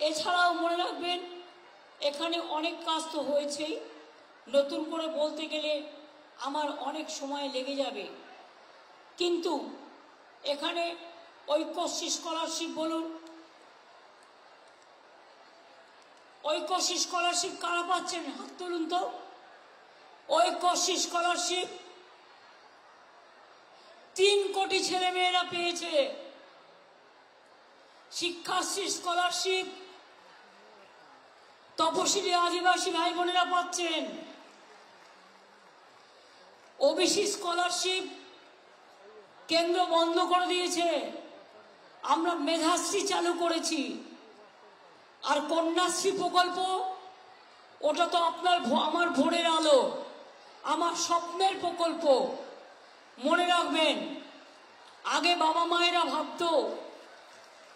এছাড়াও মনে রাখবেন এখানে অনেক কাজ তো হয়েছেই, নতুন করে বলতে গেলে আমার অনেক সময় লেগে যাবে, কিন্তু এখানে ঐক্যশ্রী স্কলারশিপ বলুন, ঐক্যশ্রী স্কলারশিপ কারা পাচ্ছেন হাত তুলুন তো। ঐক্যশ্রী স্কলারশিপ 3 কোটি ছেলে মেয়েরা পেয়েছে। শিক্ষাশ্রী স্কলারশিপ তপশিলি আদিবাসী ভাই বোনেরা পাচ্ছেন। ওবিসি স্কলারশিপ কেন্দ্র বন্ধ করে দিয়েছে, আমরা মেধাশ্রী চালু করেছি। আর কন্যাশ্রী প্রকল্প, ওটা তো আপনার আমার ভোরের আলো, আমার স্বপ্নের প্রকল্প। মনে রাখবেন আগে বাবা মায়েরা ভাবতো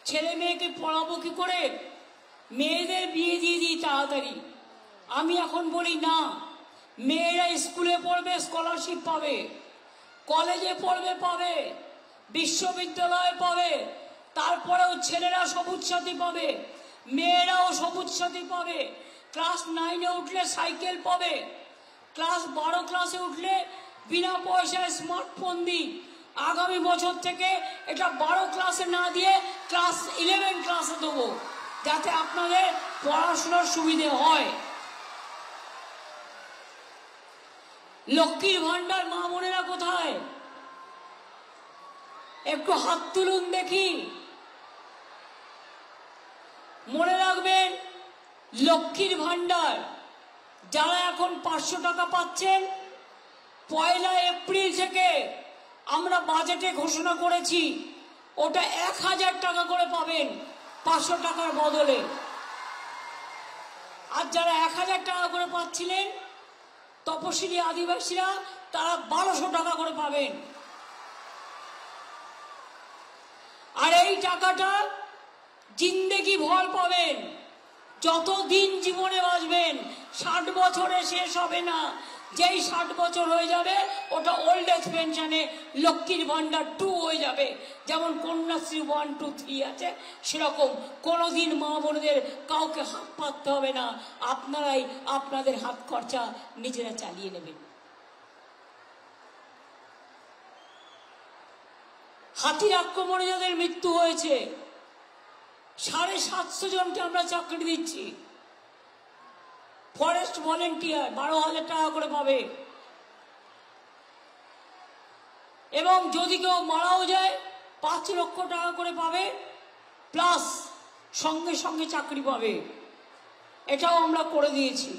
ছেলে মেয়েকে পড়াবো কি করে, মেয়েদের বিয়ে দিয়ে দিই তাড়াতাড়ি। আমি এখন বলি না, মেয়েরা স্কুলে পড়বে স্কলারশিপ পাবে, কলেজে পড়বে পাবে, বিশ্ববিদ্যালয়ে পাবে, তারপরেও ছেলেরা সবুজ সাথী পাবে, মেয়েরাও সবুজ সাথী পাবে। ক্লাস 9-এ উঠলে সাইকেল পাবে, ক্লাস 12 ক্লাসে উঠলে বিনা পয়সায় স্মার্টফোন দিই। আগামী বছর থেকে এটা 12 ক্লাসে না দিয়ে ক্লাস 11 ক্লাসে দেবো, যাতে আপনাদের পড়াশোনার সুবিধে হয়। লক্ষ্মীর ভান্ডার মা বোনেরা কোথায়? একটু হাত তুলুন দেখি। মনে রাখবেন লক্ষ্মীর ভান্ডার যারা এখন 500 টাকা পাচ্ছেন, 1 এপ্রিল থেকে আমরা বাজেটে ঘোষণা করেছি ওটা 1000 টাকা করে পাবেন 500 টাকার বদলে। আর যারা 1000 টাকা করে পাচ্ছিলেন তপশিলি আদিবাসীরা, তারা 1200 টাকা করে পাবেন। আর এই টাকাটা জিন্দেগি ভর পাবেন, যতদিন জীবনে বাঁচবেন। 60 বছরে শেষ হবে না, যেই 60 বছর হয়ে যাবে ওটা ওল্ড এজ পেনশনে লক্ষ্মীর ভান্ডার 2 হয়ে যাবে। যেমন কন্যাশ্রী 1, 2, 3 আছে, সেরকম কোনোদিন মা বোনদের কাউকে হাত পাততে হবে না, আপনারাই আপনাদের হাত খরচা নিজেরা চালিয়ে নেবেন। হাতির আক্রমণে যাদের মৃত্যু হয়েছে 750 জনকে আমরা চাকরি দিচ্ছি। ফরেস্ট ভলেন্টিয়ার 12,000 টাকা করে পাবে, এবং যদি কেউ মারাও যায় 5 লক্ষ টাকা করে পাবে, প্লাস সঙ্গে সঙ্গে চাকরি পাবে। এটাও আমরা করে দিয়েছি।